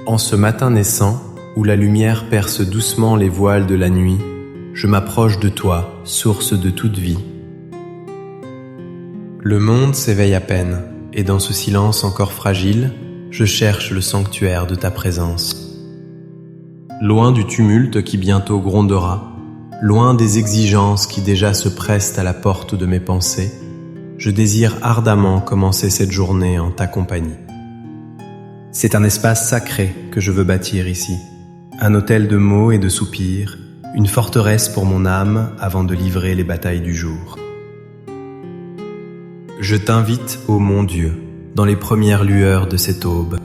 En ce matin naissant, où la lumière perce doucement les voiles de la nuit, je m'approche de toi, source de toute vie. Le monde s'éveille à peine, et dans ce silence encore fragile, je cherche le sanctuaire de ta présence. Loin du tumulte qui bientôt grondera, loin des exigences qui déjà se pressent à la porte de mes pensées, je désire ardemment commencer cette journée en ta compagnie. C'est un espace sacré que je veux bâtir ici, un autel de mots et de soupirs, une forteresse pour mon âme avant de livrer les batailles du jour. Je t'invite, ô mon Dieu, dans les premières lueurs de cette aube.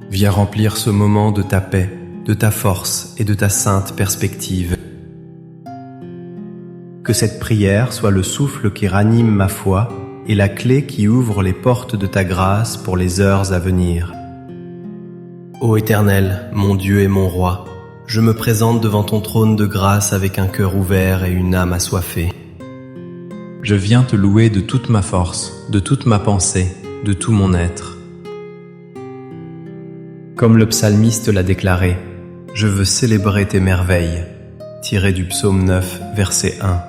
Viens remplir ce moment de ta paix, de ta force et de ta sainte perspective. Que cette prière soit le souffle qui ranime ma foi et la clé qui ouvre les portes de ta grâce pour les heures à venir. Ô Éternel, mon Dieu et mon Roi, je me présente devant ton trône de grâce avec un cœur ouvert et une âme assoiffée. Je viens te louer de toute ma force, de toute ma pensée, de tout mon être. Comme le psalmiste l'a déclaré, je veux célébrer tes merveilles, tiré du psaume 9, verset 1.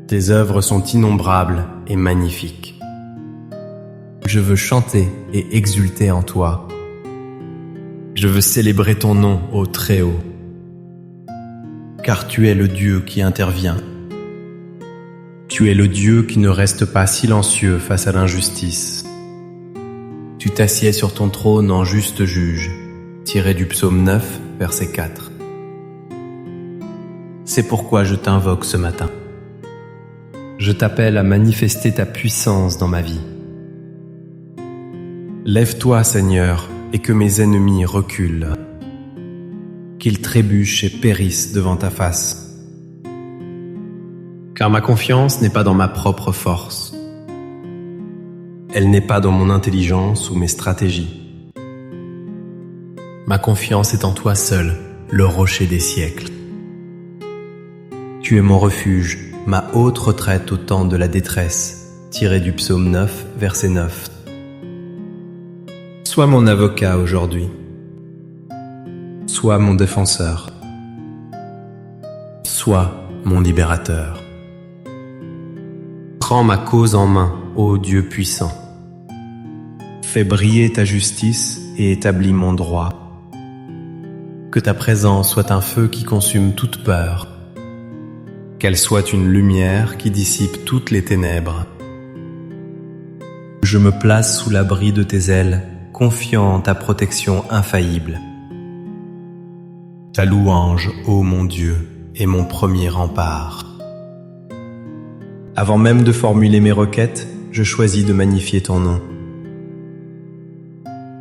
Tes œuvres sont innombrables et magnifiques. Je veux chanter et exulter en toi. Je veux célébrer ton nom au Très-Haut, car tu es le Dieu qui intervient. Tu es le Dieu qui ne reste pas silencieux face à l'injustice. Tu t'assieds sur ton trône en juste juge, tiré du psaume 9, verset 4. C'est pourquoi je t'invoque ce matin. Je t'appelle à manifester ta puissance dans ma vie. Lève-toi, Seigneur, et que mes ennemis reculent, qu'ils trébuchent et périssent devant ta face. Car ma confiance n'est pas dans ma propre force. Elle n'est pas dans mon intelligence ou mes stratégies. Ma confiance est en toi seul, le rocher des siècles. Tu es mon refuge, ma haute retraite au temps de la détresse, tiré du psaume 9, verset 9. Sois mon avocat aujourd'hui. Sois mon défenseur. Sois mon libérateur. Prends ma cause en main, ô Dieu puissant. Fais briller ta justice et établis mon droit. Que ta présence soit un feu qui consume toute peur. Qu'elle soit une lumière qui dissipe toutes les ténèbres. Je me place sous l'abri de tes ailes, confiant en ta protection infaillible. Ta louange, ô mon Dieu, est mon premier rempart. Avant même de formuler mes requêtes, je choisis de magnifier ton nom.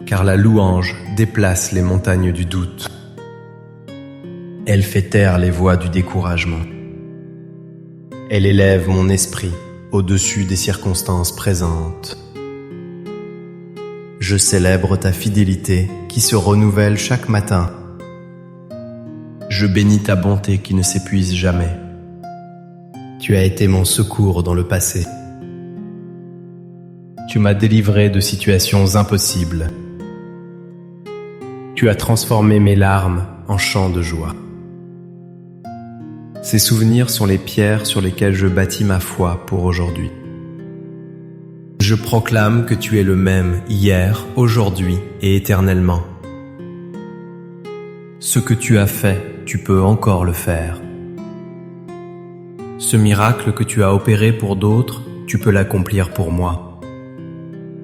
Car la louange déplace les montagnes du doute. Elle fait taire les voix du découragement. Elle élève mon esprit au-dessus des circonstances présentes. Je célèbre ta fidélité qui se renouvelle chaque matin. Je bénis ta bonté qui ne s'épuise jamais. Tu as été mon secours dans le passé. Tu m'as délivré de situations impossibles. Tu as transformé mes larmes en chants de joie. Ces souvenirs sont les pierres sur lesquelles je bâtis ma foi pour aujourd'hui. Je proclame que tu es le même hier, aujourd'hui et éternellement. Ce que tu as fait, tu peux encore le faire. Ce miracle que tu as opéré pour d'autres, tu peux l'accomplir pour moi.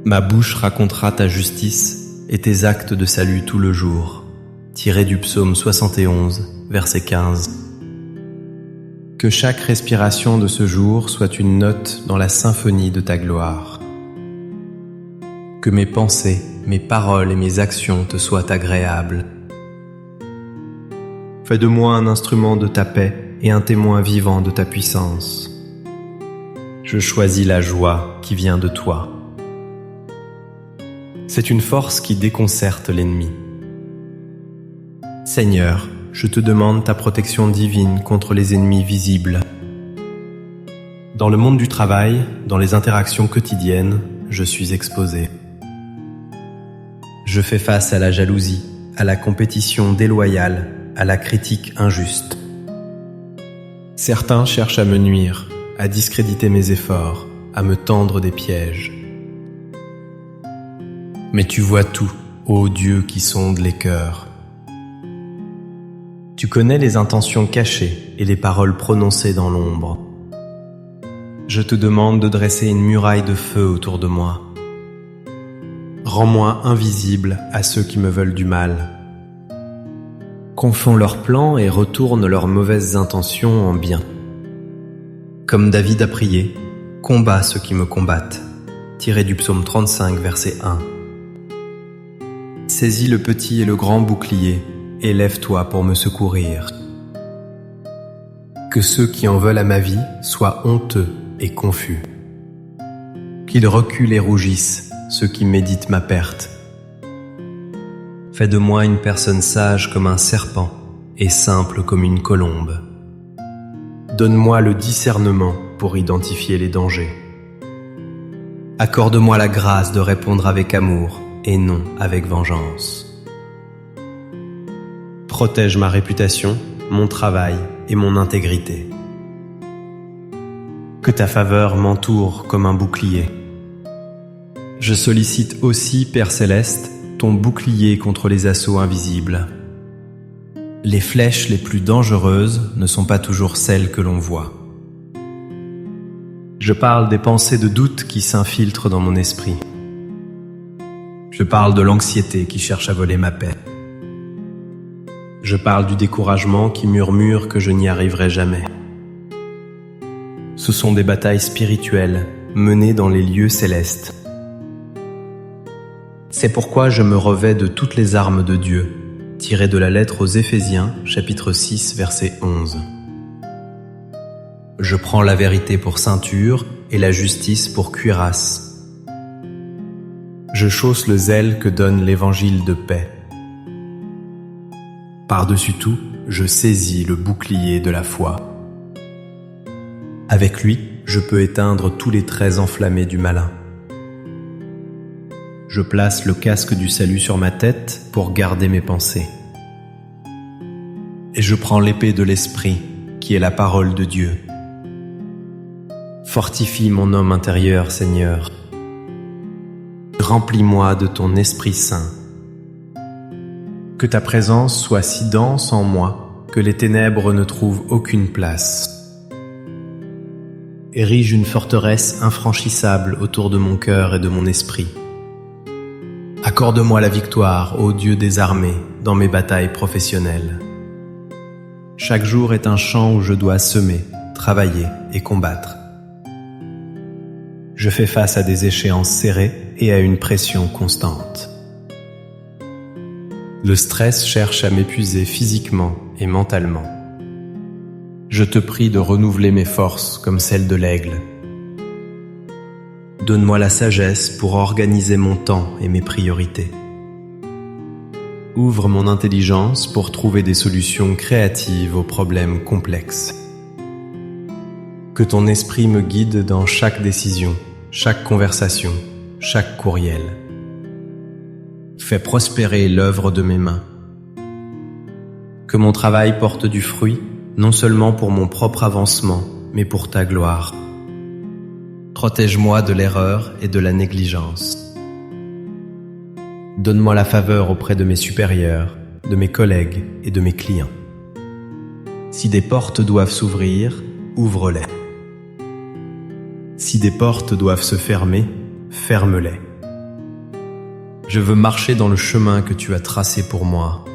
Ma bouche racontera ta justice et tes actes de salut tout le jour, tiré du psaume 71, verset 15. Que chaque respiration de ce jour soit une note dans la symphonie de ta gloire. Que mes pensées, mes paroles et mes actions te soient agréables. Fais de moi un instrument de ta paix et un témoin vivant de ta puissance. Je choisis la joie qui vient de toi. C'est une force qui déconcerte l'ennemi. Seigneur, je te demande ta protection divine contre les ennemis visibles. Dans le monde du travail, dans les interactions quotidiennes, je suis exposé. Je fais face à la jalousie, à la compétition déloyale, à la critique injuste. Certains cherchent à me nuire, à discréditer mes efforts, à me tendre des pièges. Mais tu vois tout, ô Dieu qui sonde les cœurs. Tu connais les intentions cachées et les paroles prononcées dans l'ombre. Je te demande de dresser une muraille de feu autour de moi. Rends-moi invisible à ceux qui me veulent du mal. Confonds leurs plans et retourne leurs mauvaises intentions en bien. Comme David a prié, combat ceux qui me combattent. Tiré du psaume 35, verset 1. Saisis le petit et le grand bouclier, et lève-toi pour me secourir. Que ceux qui en veulent à ma vie soient honteux et confus. Qu'ils reculent et rougissent, ceux qui méditent ma perte. Fais de moi une personne sage comme un serpent et simple comme une colombe. Donne-moi le discernement pour identifier les dangers. Accorde-moi la grâce de répondre avec amour et non avec vengeance. Protège ma réputation, mon travail et mon intégrité. Que ta faveur m'entoure comme un bouclier. Je sollicite aussi, Père Céleste, ton bouclier contre les assauts invisibles. Les flèches les plus dangereuses ne sont pas toujours celles que l'on voit. Je parle des pensées de doute qui s'infiltrent dans mon esprit. Je parle de l'anxiété qui cherche à voler ma paix. Je parle du découragement qui murmure que je n'y arriverai jamais. Ce sont des batailles spirituelles menées dans les lieux célestes. C'est pourquoi je me revêts de toutes les armes de Dieu, tirées de la lettre aux Éphésiens, chapitre 6, verset 11. Je prends la vérité pour ceinture et la justice pour cuirasse. Je chausse le zèle que donne l'évangile de paix. Par-dessus tout, je saisis le bouclier de la foi. Avec lui, je peux éteindre tous les traits enflammés du malin. Je place le casque du salut sur ma tête pour garder mes pensées. Et je prends l'épée de l'esprit, qui est la parole de Dieu. Fortifie mon homme intérieur, Seigneur. Remplis-moi de ton Esprit Saint. Que ta présence soit si dense en moi que les ténèbres ne trouvent aucune place. Érige une forteresse infranchissable autour de mon cœur et de mon esprit. Accorde-moi la victoire, ô Dieu des armées, dans mes batailles professionnelles. Chaque jour est un champ où je dois semer, travailler et combattre. Je fais face à des échéances serrées et à une pression constante. Le stress cherche à m'épuiser physiquement et mentalement. Je te prie de renouveler mes forces comme celles de l'aigle. Donne-moi la sagesse pour organiser mon temps et mes priorités. Ouvre mon intelligence pour trouver des solutions créatives aux problèmes complexes. Que ton esprit me guide dans chaque décision, chaque conversation, chaque courriel. Fais prospérer l'œuvre de mes mains. Que mon travail porte du fruit, non seulement pour mon propre avancement, mais pour ta gloire. Protège-moi de l'erreur et de la négligence. Donne-moi la faveur auprès de mes supérieurs, de mes collègues et de mes clients. Si des portes doivent s'ouvrir, ouvre-les. Si des portes doivent se fermer, ferme-les. Je veux marcher dans le chemin que tu as tracé pour moi.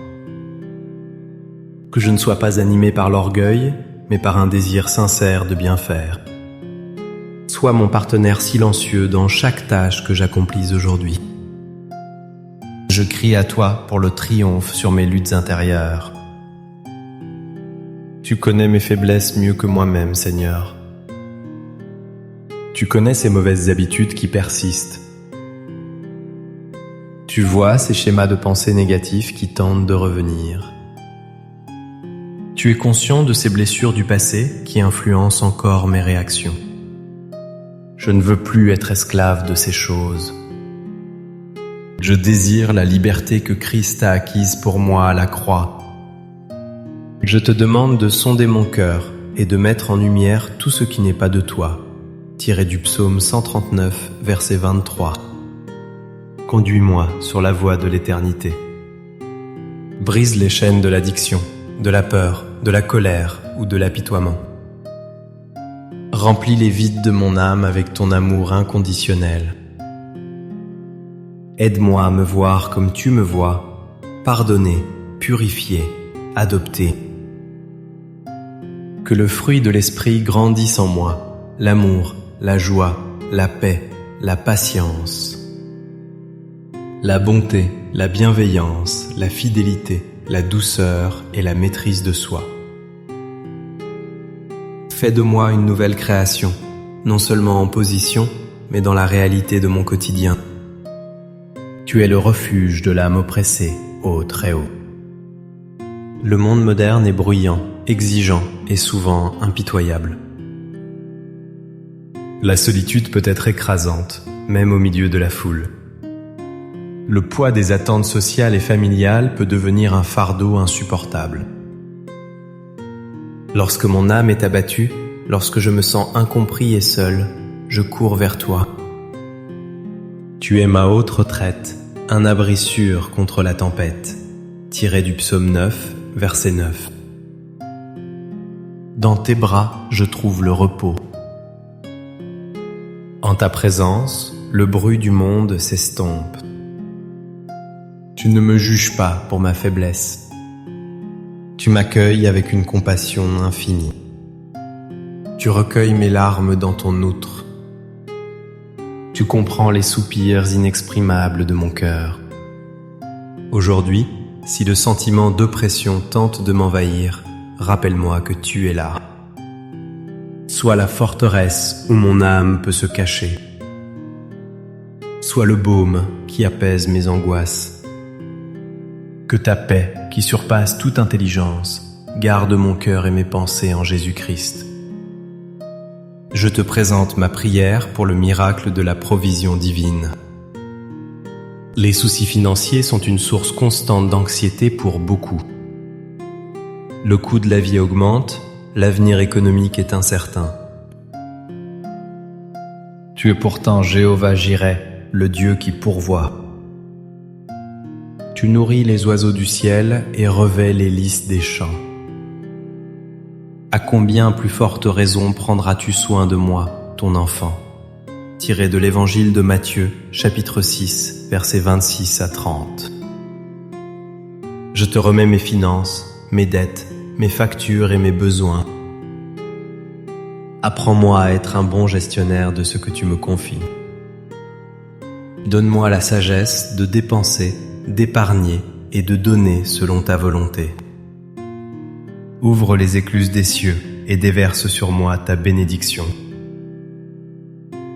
Que je ne sois pas animé par l'orgueil, mais par un désir sincère de bien faire. Sois mon partenaire silencieux dans chaque tâche que j'accomplis aujourd'hui. Je crie à toi pour le triomphe sur mes luttes intérieures. Tu connais mes faiblesses mieux que moi-même, Seigneur. Tu connais ces mauvaises habitudes qui persistent. Tu vois ces schémas de pensée négatifs qui tentent de revenir. Tu es conscient de ces blessures du passé qui influencent encore mes réactions. Je ne veux plus être esclave de ces choses. Je désire la liberté que Christ a acquise pour moi à la croix. Je te demande de sonder mon cœur et de mettre en lumière tout ce qui n'est pas de toi. Tiré du psaume 139, verset 23. Conduis-moi sur la voie de l'éternité. Brise les chaînes de l'addiction, de la peur, de la colère ou de l'apitoiement. Remplis les vides de mon âme avec ton amour inconditionnel. Aide-moi à me voir comme tu me vois, pardonner, purifier, adopter. Que le fruit de l'esprit grandisse en moi, l'amour, la joie, la paix, la patience, la bonté, la bienveillance, la fidélité, la douceur et la maîtrise de soi. Fais de moi une nouvelle création, non seulement en position, mais dans la réalité de mon quotidien. Tu es le refuge de l'âme oppressée, ô Très-Haut. Le monde moderne est bruyant, exigeant et souvent impitoyable. La solitude peut être écrasante, même au milieu de la foule. Le poids des attentes sociales et familiales peut devenir un fardeau insupportable. Lorsque mon âme est abattue, lorsque je me sens incompris et seul, je cours vers toi. Tu es ma haute retraite, un abri sûr contre la tempête. Tiré du psaume 9, verset 9. Dans tes bras, je trouve le repos. En ta présence, le bruit du monde s'estompe. Tu ne me juges pas pour ma faiblesse. Tu m'accueilles avec une compassion infinie. Tu recueilles mes larmes dans ton outre. Tu comprends les soupirs inexprimables de mon cœur. Aujourd'hui, si le sentiment d'oppression tente de m'envahir, rappelle-moi que tu es là. Sois la forteresse où mon âme peut se cacher. Sois le baume qui apaise mes angoisses. Que ta paix, qui surpasse toute intelligence, garde mon cœur et mes pensées en Jésus-Christ. Je te présente ma prière pour le miracle de la provision divine. Les soucis financiers sont une source constante d'anxiété pour beaucoup. Le coût de la vie augmente, l'avenir économique est incertain. Tu es pourtant Jéhovah Jireh, le Dieu qui pourvoit. Tu nourris les oiseaux du ciel et revêts les lys des champs. À combien plus forte raison prendras-tu soin de moi, ton enfant? Tiré de l'évangile de Matthieu, chapitre 6, versets 26 à 30. Je te remets mes finances, mes dettes, mes factures et mes besoins. Apprends-moi à être un bon gestionnaire de ce que tu me confies. Donne-moi la sagesse de dépenser, d'épargner et de donner selon ta volonté. Ouvre les écluses des cieux et déverse sur moi ta bénédiction.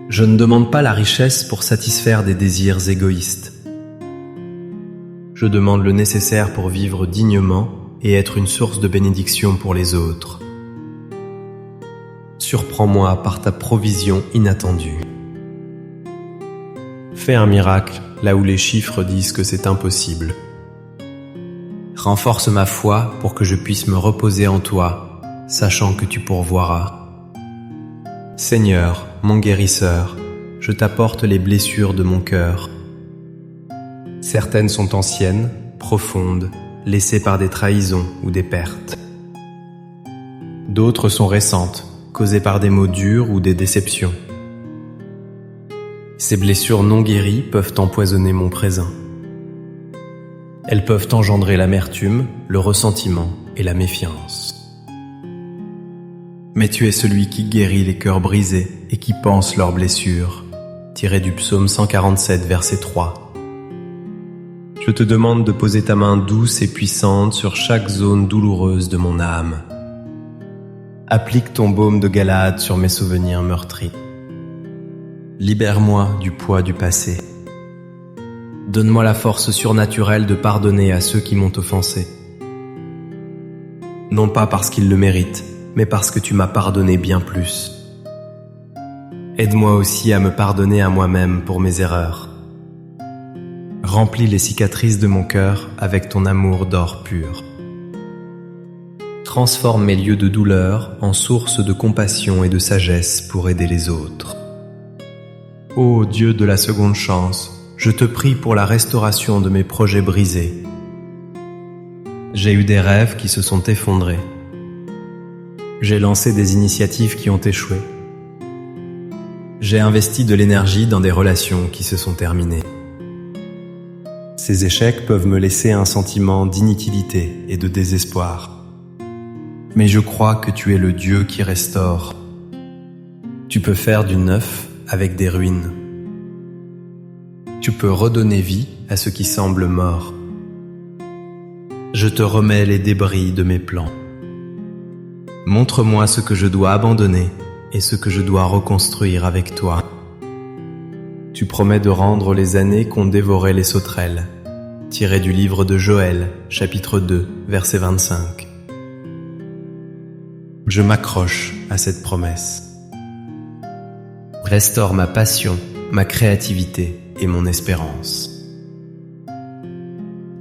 Je ne demande pas la richesse pour satisfaire des désirs égoïstes. Je demande le nécessaire pour vivre dignement et être une source de bénédiction pour les autres. Surprends-moi par ta provision inattendue. Fais un miracle là où les chiffres disent que c'est impossible. Renforce ma foi pour que je puisse me reposer en toi, sachant que tu pourvoiras. Seigneur, mon guérisseur, je t'apporte les blessures de mon cœur. Certaines sont anciennes, profondes, laissées par des trahisons ou des pertes. D'autres sont récentes, causées par des mots durs ou des déceptions. Ces blessures non guéries peuvent empoisonner mon présent. Elles peuvent engendrer l'amertume, le ressentiment et la méfiance. Mais tu es celui qui guérit les cœurs brisés et qui panse leurs blessures. Tiré du psaume 147, verset 3. Je te demande de poser ta main douce et puissante sur chaque zone douloureuse de mon âme. Applique ton baume de Galaad sur mes souvenirs meurtris. Libère-moi du poids du passé. Donne-moi la force surnaturelle de pardonner à ceux qui m'ont offensé. Non pas parce qu'ils le méritent, mais parce que tu m'as pardonné bien plus. Aide-moi aussi à me pardonner à moi-même pour mes erreurs. Remplis les cicatrices de mon cœur avec ton amour d'or pur. Transforme mes lieux de douleur en source de compassion et de sagesse pour aider les autres. Ô Dieu de la seconde chance, je te prie pour la restauration de mes projets brisés. J'ai eu des rêves qui se sont effondrés. J'ai lancé des initiatives qui ont échoué. J'ai investi de l'énergie dans des relations qui se sont terminées. Ces échecs peuvent me laisser un sentiment d'inutilité et de désespoir. Mais je crois que tu es le Dieu qui restaure. Tu peux faire du neuf avec des ruines. Tu peux redonner vie à ce qui semble mort. Je te remets les débris de mes plans. Montre-moi ce que je dois abandonner et ce que je dois reconstruire avec toi. Tu promets de rendre les années qu'ont dévoré les sauterelles. Tiré du livre de Joël, chapitre 2, verset 25. Je m'accroche à cette promesse. Restaure ma passion, ma créativité et mon espérance.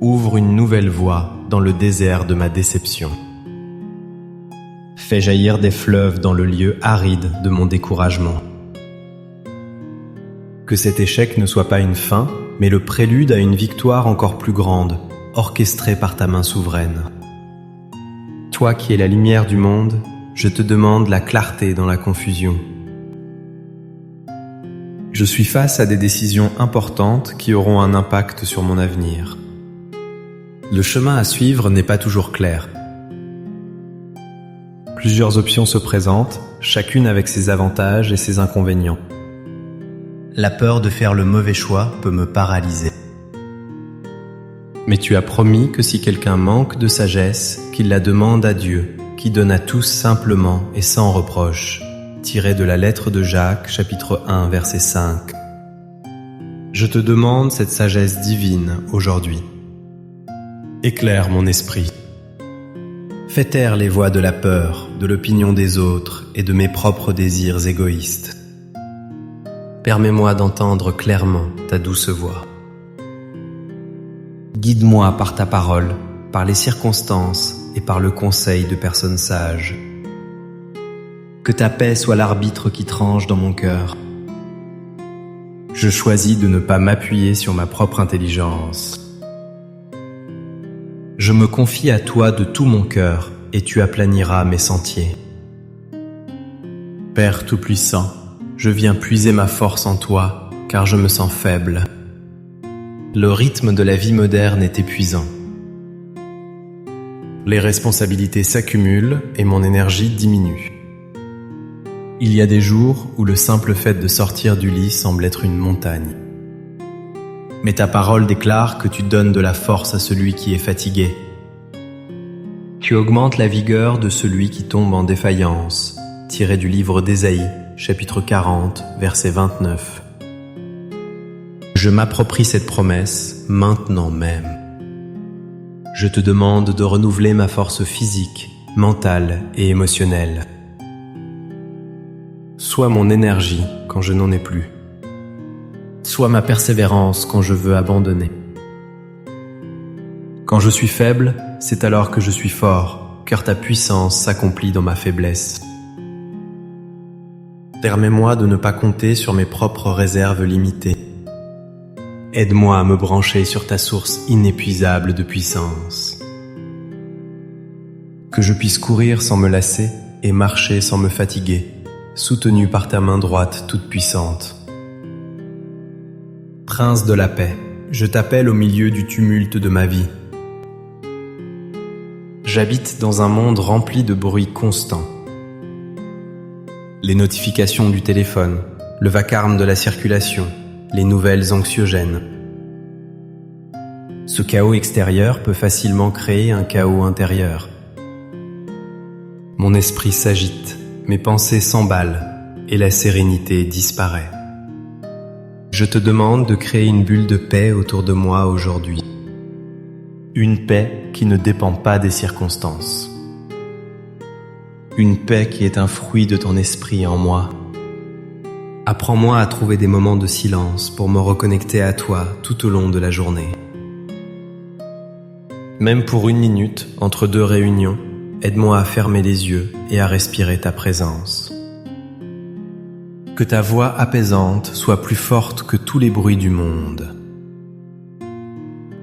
Ouvre une nouvelle voie dans le désert de ma déception. Fais jaillir des fleuves dans le lieu aride de mon découragement. Que cet échec ne soit pas une fin, mais le prélude à une victoire encore plus grande, orchestrée par ta main souveraine. Toi qui es la lumière du monde, je te demande la clarté dans la confusion. Je suis face à des décisions importantes qui auront un impact sur mon avenir. Le chemin à suivre n'est pas toujours clair. Plusieurs options se présentent, chacune avec ses avantages et ses inconvénients. La peur de faire le mauvais choix peut me paralyser. Mais tu as promis que si quelqu'un manque de sagesse, qu'il la demande à Dieu, qui donne à tous simplement et sans reproche. Tiré de la lettre de Jacques, chapitre 1, verset 5. Je te demande cette sagesse divine aujourd'hui. Éclaire mon esprit. Fais taire les voix de la peur, de l'opinion des autres et de mes propres désirs égoïstes. Permets-moi d'entendre clairement ta douce voix. Guide-moi par ta parole, par les circonstances et par le conseil de personnes sages. Que ta paix soit l'arbitre qui tranche dans mon cœur. Je choisis de ne pas m'appuyer sur ma propre intelligence. Je me confie à toi de tout mon cœur et tu aplaniras mes sentiers. Père Tout-Puissant, je viens puiser ma force en toi, car je me sens faible. Le rythme de la vie moderne est épuisant. Les responsabilités s'accumulent et mon énergie diminue. Il y a des jours où le simple fait de sortir du lit semble être une montagne. Mais ta parole déclare que tu donnes de la force à celui qui est fatigué. Tu augmentes la vigueur de celui qui tombe en défaillance, tiré du livre d'Ésaïe, chapitre 40, verset 29. Je m'approprie cette promesse maintenant même. Je te demande de renouveler ma force physique, mentale et émotionnelle. Sois mon énergie quand je n'en ai plus. Sois ma persévérance quand je veux abandonner. Quand je suis faible, c'est alors que je suis fort, car ta puissance s'accomplit dans ma faiblesse. Permets-moi de ne pas compter sur mes propres réserves limitées. Aide-moi à me brancher sur ta source inépuisable de puissance. Que je puisse courir sans me lasser et marcher sans me fatiguer, soutenu par ta main droite toute puissante. Prince de la paix, je t'appelle au milieu du tumulte de ma vie. J'habite dans un monde rempli de bruits constants. Les notifications du téléphone, le vacarme de la circulation, les nouvelles anxiogènes. Ce chaos extérieur peut facilement créer un chaos intérieur. Mon esprit s'agite, mes pensées s'emballent et la sérénité disparaît. Je te demande de créer une bulle de paix autour de moi aujourd'hui. Une paix qui ne dépend pas des circonstances. Une paix qui est un fruit de ton esprit en moi. Apprends-moi à trouver des moments de silence pour me reconnecter à toi tout au long de la journée. Même pour 1 minute, entre 2 réunions, aide-moi à fermer les yeux et à respirer ta présence. Que ta voix apaisante soit plus forte que tous les bruits du monde.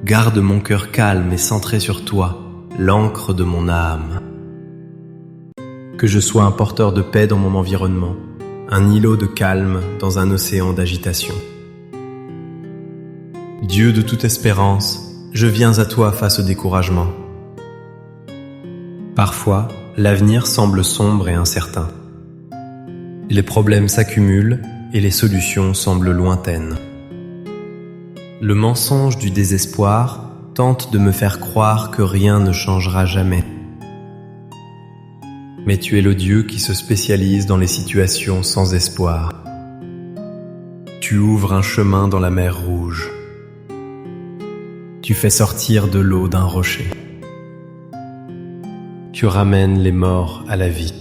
Garde mon cœur calme et centré sur toi, l'encre de mon âme. Que je sois un porteur de paix dans mon environnement, un îlot de calme dans un océan d'agitation. Dieu de toute espérance, je viens à toi face au découragement. Parfois, l'avenir semble sombre et incertain. Les problèmes s'accumulent et les solutions semblent lointaines. Le mensonge du désespoir tente de me faire croire que rien ne changera jamais. Mais tu es le Dieu qui se spécialise dans les situations sans espoir. Tu ouvres un chemin dans la mer Rouge. Tu fais sortir de l'eau d'un rocher. Tu ramènes les morts à la vie.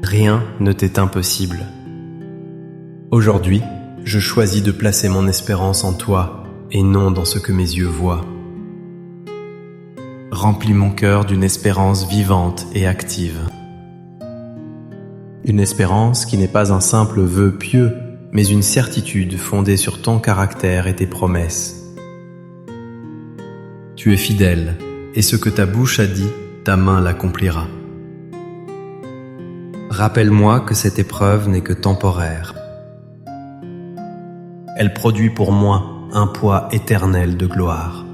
Rien ne t'est impossible. Aujourd'hui, je choisis de placer mon espérance en toi et non dans ce que mes yeux voient. Remplis mon cœur d'une espérance vivante et active. Une espérance qui n'est pas un simple vœu pieux, mais une certitude fondée sur ton caractère et tes promesses. Tu es fidèle, et ce que ta bouche a dit, ta main l'accomplira. Rappelle-moi que cette épreuve n'est que temporaire. Elle produit pour moi un poids éternel de gloire.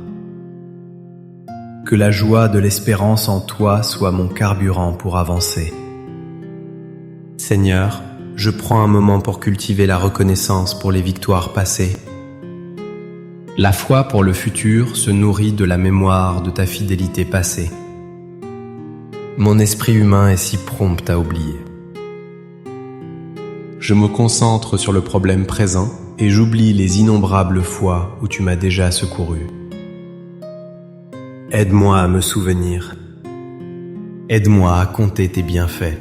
Que la joie de l'espérance en toi soit mon carburant pour avancer. Seigneur, je prends un moment pour cultiver la reconnaissance pour les victoires passées. La foi pour le futur se nourrit de la mémoire de ta fidélité passée. Mon esprit humain est si prompt à oublier. Je me concentre sur le problème présent et j'oublie les innombrables fois où tu m'as déjà secouru. Aide-moi à me souvenir. Aide-moi à compter tes bienfaits.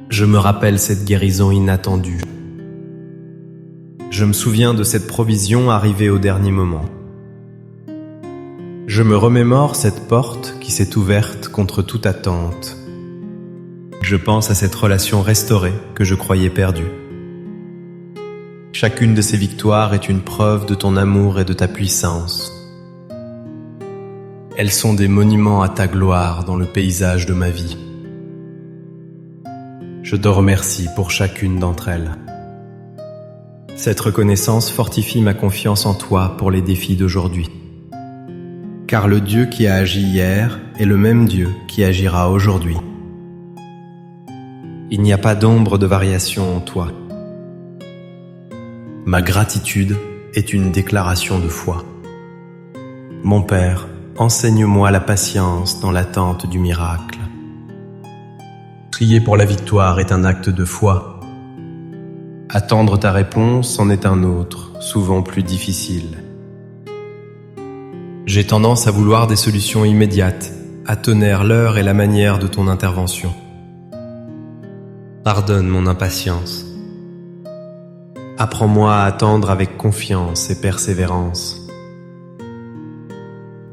Je me rappelle cette guérison inattendue. Je me souviens de cette provision arrivée au dernier moment. Je me remémore cette porte qui s'est ouverte contre toute attente. Je pense à cette relation restaurée que je croyais perdue. Chacune de ces victoires est une preuve de ton amour et de ta puissance. Elles sont des monuments à ta gloire dans le paysage de ma vie. Je te remercie pour chacune d'entre elles. Cette reconnaissance fortifie ma confiance en toi pour les défis d'aujourd'hui. Car le Dieu qui a agi hier est le même Dieu qui agira aujourd'hui. Il n'y a pas d'ombre de variation en toi. Ma gratitude est une déclaration de foi. Mon Père, enseigne-moi la patience dans l'attente du miracle. Prier pour la victoire est un acte de foi. Attendre ta réponse en est un autre, souvent plus difficile. J'ai tendance à vouloir des solutions immédiates, à tenir l'heure et la manière de ton intervention. Pardonne mon impatience. Apprends-moi à attendre avec confiance et persévérance.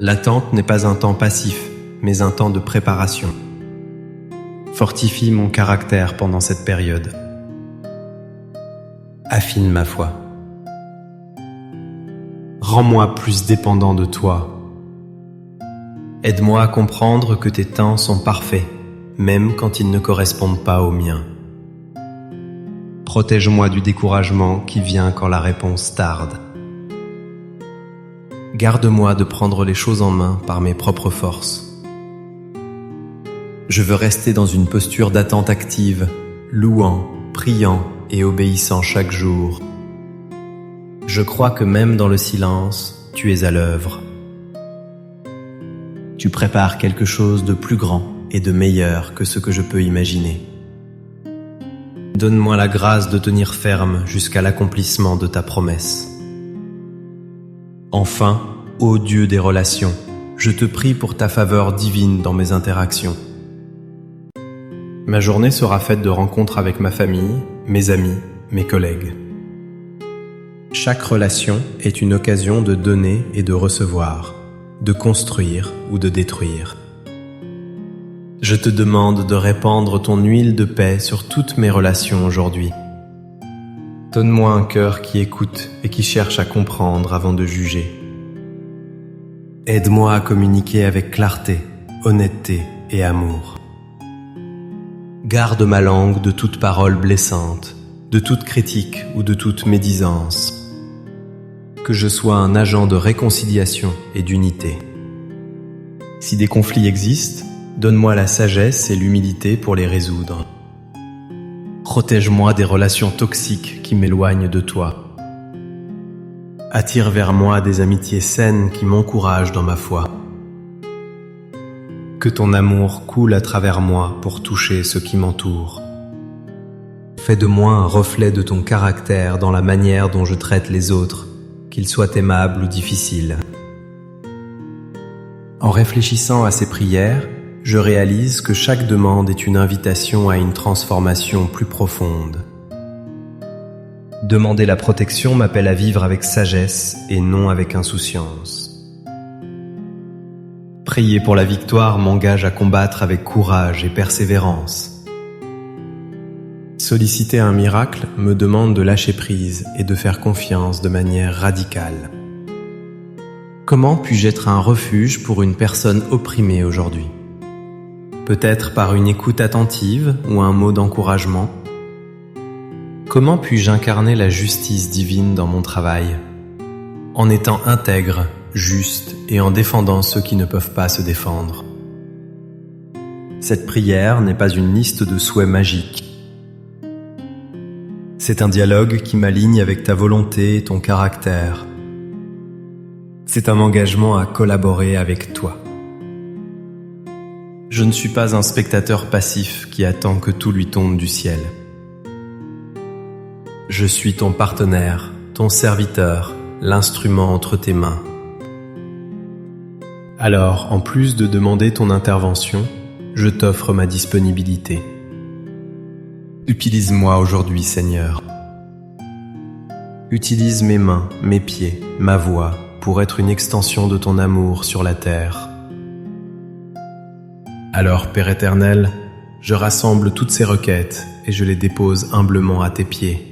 L'attente n'est pas un temps passif, mais un temps de préparation. Fortifie mon caractère pendant cette période. Affine ma foi. Rends-moi plus dépendant de toi. Aide-moi à comprendre que tes temps sont parfaits, même quand ils ne correspondent pas aux miens. Protège-moi du découragement qui vient quand la réponse tarde. Garde-moi de prendre les choses en main par mes propres forces. Je veux rester dans une posture d'attente active, louant, priant et obéissant chaque jour. Je crois que même dans le silence, tu es à l'œuvre. Tu prépares quelque chose de plus grand et de meilleur que ce que je peux imaginer. Donne-moi la grâce de tenir ferme jusqu'à l'accomplissement de ta promesse. Enfin, ô Dieu des relations, je te prie pour ta faveur divine dans mes interactions. Ma journée sera faite de rencontres avec ma famille, mes amis, mes collègues. Chaque relation est une occasion de donner et de recevoir, de construire ou de détruire. Je te demande de répandre ton huile de paix sur toutes mes relations aujourd'hui. Donne-moi un cœur qui écoute et qui cherche à comprendre avant de juger. Aide-moi à communiquer avec clarté, honnêteté et amour. Garde ma langue de toute parole blessante, de toute critique ou de toute médisance. Que je sois un agent de réconciliation et d'unité. Si des conflits existent, donne-moi la sagesse et l'humilité pour les résoudre. Protège-moi des relations toxiques qui m'éloignent de toi. Attire vers moi des amitiés saines qui m'encouragent dans ma foi. Que ton amour coule à travers moi pour toucher ceux qui m'entourent. Fais de moi un reflet de ton caractère dans la manière dont je traite les autres, qu'ils soient aimables ou difficiles. En réfléchissant à ces prières, je réalise que chaque demande est une invitation à une transformation plus profonde. Demander la protection m'appelle à vivre avec sagesse et non avec insouciance. Prier pour la victoire m'engage à combattre avec courage et persévérance. Solliciter un miracle me demande de lâcher prise et de faire confiance de manière radicale. Comment puis-je être un refuge pour une personne opprimée aujourd'hui ? Peut-être par une écoute attentive ou un mot d'encouragement. Comment puis-je incarner la justice divine dans mon travail ? En étant intègre, juste et en défendant ceux qui ne peuvent pas se défendre. Cette prière n'est pas une liste de souhaits magiques. C'est un dialogue qui m'aligne avec ta volonté et ton caractère. C'est un engagement à collaborer avec toi. Je ne suis pas un spectateur passif qui attend que tout lui tombe du ciel. Je suis ton partenaire, ton serviteur, l'instrument entre tes mains. Alors, en plus de demander ton intervention, je t'offre ma disponibilité. Utilise-moi aujourd'hui, Seigneur. Utilise mes mains, mes pieds, ma voix pour être une extension de ton amour sur la terre. Alors, Père éternel, je rassemble toutes ces requêtes et je les dépose humblement à tes pieds.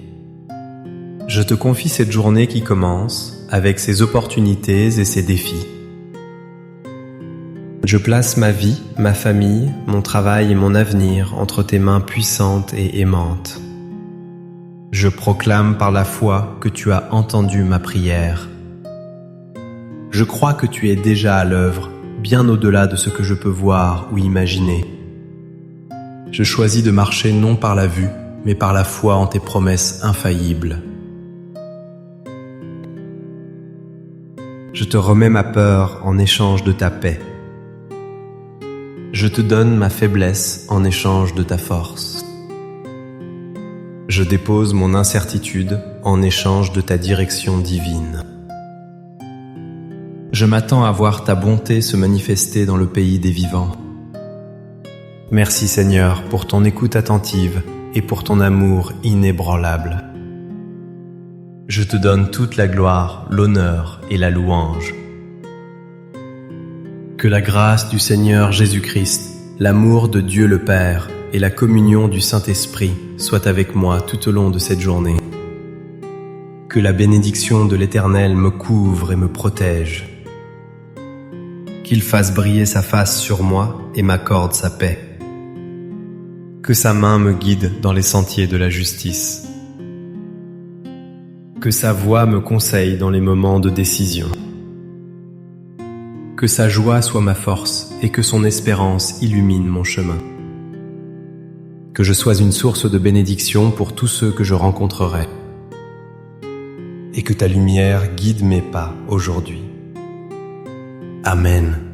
Je te confie cette journée qui commence avec ses opportunités et ses défis. Je place ma vie, ma famille, mon travail et mon avenir entre tes mains puissantes et aimantes. Je proclame par la foi que tu as entendu ma prière. Je crois que tu es déjà à l'œuvre, bien au-delà de ce que je peux voir ou imaginer. Je choisis de marcher non par la vue, mais par la foi en tes promesses infaillibles. Je te remets ma peur en échange de ta paix. Je te donne ma faiblesse en échange de ta force. Je dépose mon incertitude en échange de ta direction divine. Je m'attends à voir ta bonté se manifester dans le pays des vivants. Merci Seigneur pour ton écoute attentive et pour ton amour inébranlable. Je te donne toute la gloire, l'honneur et la louange. Que la grâce du Seigneur Jésus-Christ, l'amour de Dieu le Père et la communion du Saint-Esprit soient avec moi tout au long de cette journée. Que la bénédiction de l'Éternel me couvre et me protège. Qu'il fasse briller sa face sur moi et m'accorde sa paix. Que sa main me guide dans les sentiers de la justice. Que sa voix me conseille dans les moments de décision. Que sa joie soit ma force et que son espérance illumine mon chemin. Que je sois une source de bénédiction pour tous ceux que je rencontrerai. Et que ta lumière guide mes pas aujourd'hui. Amen.